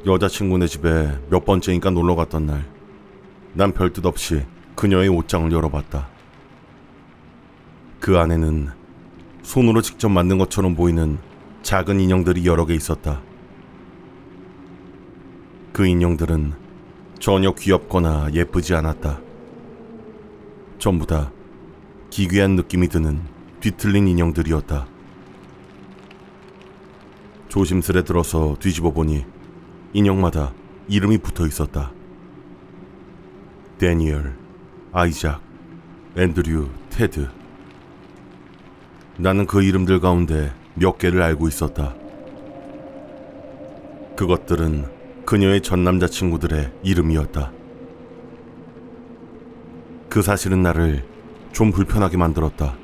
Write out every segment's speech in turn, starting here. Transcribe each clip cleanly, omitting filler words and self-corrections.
여자친구네 집에 몇 번째인가 놀러 갔던 날, 난 별뜻 없이 그녀의 옷장을 열어봤다. 그 안에는 손으로 직접 만든 것처럼 보이는 작은 인형들이 여러 개 있었다. 그 인형들은 전혀 귀엽거나 예쁘지 않았다. 전부 다 기괴한 느낌이 드는 뒤틀린 인형들이었다. 조심스레 들어서 뒤집어 보니 인형마다 이름이 붙어 있었다. 데니얼, 아이작, 앤드류, 테드. 나는 그 이름들 가운데 몇 개를 알고 있었다. 그것들은 그녀의 전 남자친구들의 이름이었다. 그 사실은 나를 좀 불편하게 만들었다.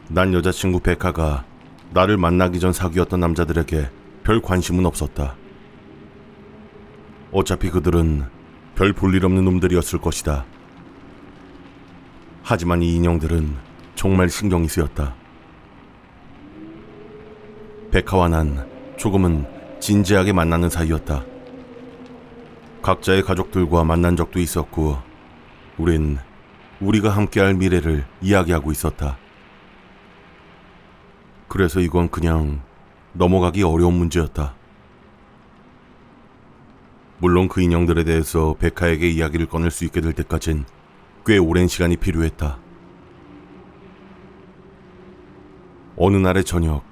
난 여자친구 베카가 나를 만나기 전 사귀었던 남자들에게 별 관심은 없었다. 어차피 그들은 별 볼일 없는 놈들이었을 것이다. 하지만 이 인형들은 정말 신경이 쓰였다. 베카와 난 조금은 진지하게 만나는 사이였다. 각자의 가족들과 만난 적도 있었고 우린 우리가 함께할 미래를 이야기하고 있었다. 그래서 이건 그냥 넘어가기 어려운 문제였다. 물론 그 인형들에 대해서 베카에게 이야기를 꺼낼 수 있게 될 때까진 꽤 오랜 시간이 필요했다. 어느 날의 저녁,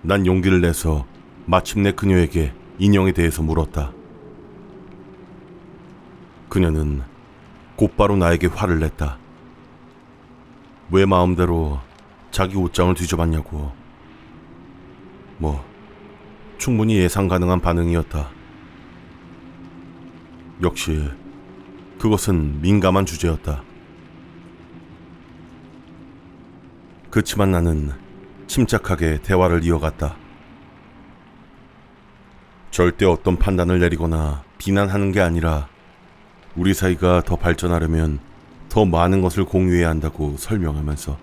난 용기를 내서 마침내 그녀에게 인형에 대해서 물었다. 그녀는 곧바로 나에게 화를 냈다. 왜 마음대로 자기 옷장을 뒤져봤냐고. 충분히 예상 가능한 반응이었다. 역시 그것은 민감한 주제였다. 그치만 나는 침착하게 대화를 이어갔다. 절대 어떤 판단을 내리거나 비난하는 게 아니라 우리 사이가 더 발전하려면 더 많은 것을 공유해야 한다고 설명하면서.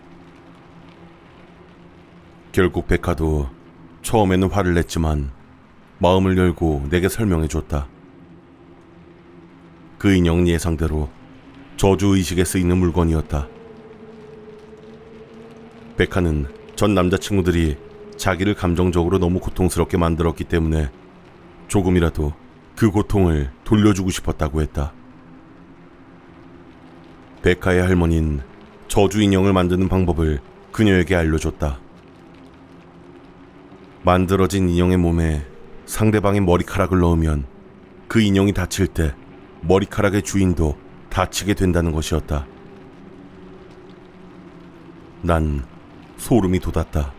결국 베카도 처음에는 화를 냈지만 마음을 열고 내게 설명해줬다. 그 인형은 예상대로 저주의식에 쓰이는 물건이었다. 베카는 전 남자친구들이 자기를 감정적으로 너무 고통스럽게 만들었기 때문에 조금이라도 그 고통을 돌려주고 싶었다고 했다. 베카의 할머니는 저주 인형을 만드는 방법을 그녀에게 알려줬다. 만들어진 인형의 몸에 상대방의 머리카락을 넣으면 그 인형이 다칠 때 머리카락의 주인도 다치게 된다는 것이었다. 난 소름이 돋았다.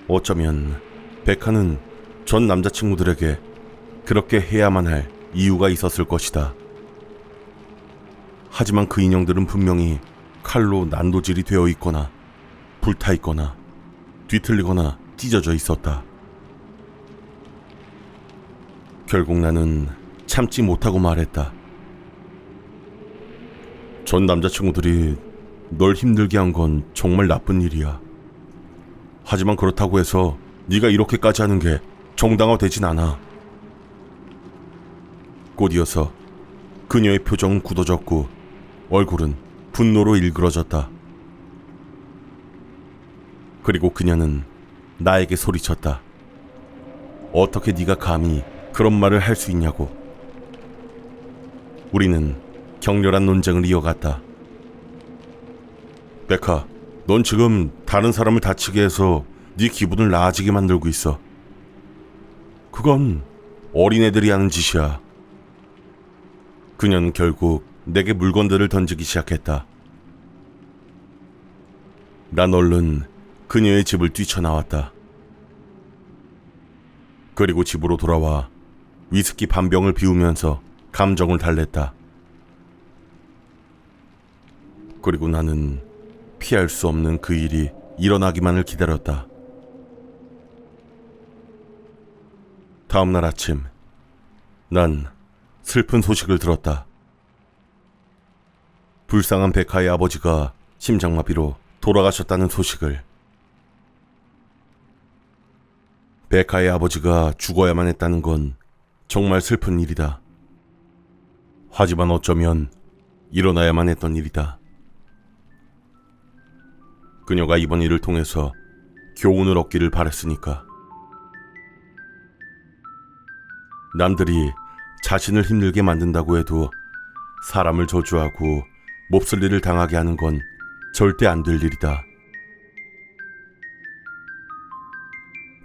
어쩌면 베카는 전 남자친구들에게 그렇게 해야만 할 이유가 있었을 것이다. 하지만 그 인형들은 분명히 칼로 난도질이 되어 있거나 불타 있거나 뒤틀리거나 찢어져 있었다. 결국 나는 참지 못하고 말했다. 전 남자친구들이 널 힘들게 한 건 정말 나쁜 일이야. 하지만 그렇다고 해서 네가 이렇게까지 하는 게 정당화되진 않아. 곧이어서 그녀의 표정은 굳어졌고 얼굴은 분노로 일그러졌다. 그리고 그녀는 나에게 소리쳤다. 어떻게 네가 감히 그런 말을 할 수 있냐고. 우리는 격렬한 논쟁을 이어갔다. 베카, 넌 지금 다른 사람을 다치게 해서 네 기분을 나아지게 만들고 있어. 그건 어린애들이 하는 짓이야. 그녀는 결국 내게 물건들을 던지기 시작했다. 난 얼른 그녀의 집을 뛰쳐나왔다. 그리고 집으로 돌아와 위스키 반 병을 비우면서 감정을 달랬다. 그리고 나는 피할 수 없는 그 일이 일어나기만을 기다렸다. 다음 날 아침, 난 슬픈 소식을 들었다. 불쌍한 베카의 아버지가 심장마비로 돌아가셨다는 소식을. 베카의 아버지가 죽어야만 했다는 건 정말 슬픈 일이다. 하지만 어쩌면 일어나야만 했던 일이다. 그녀가 이번 일을 통해서 교훈을 얻기를 바랬으니까. 남들이 자신을 힘들게 만든다고 해도 사람을 저주하고 몹쓸 일을 당하게 하는 건 절대 안 될 일이다.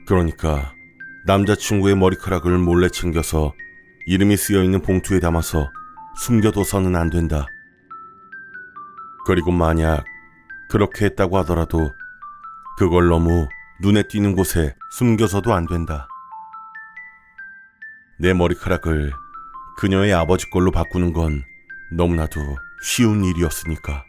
그러니까 남자친구의 머리카락을 몰래 챙겨서 이름이 쓰여있는 봉투에 담아서 숨겨둬서는 안 된다. 그리고 만약 그렇게 했다고 하더라도 그걸 너무 눈에 띄는 곳에 숨겨서도 안 된다. 내 머리카락을 그녀의 아버지 걸로 바꾸는 건 너무나도 쉬운 일이었으니까.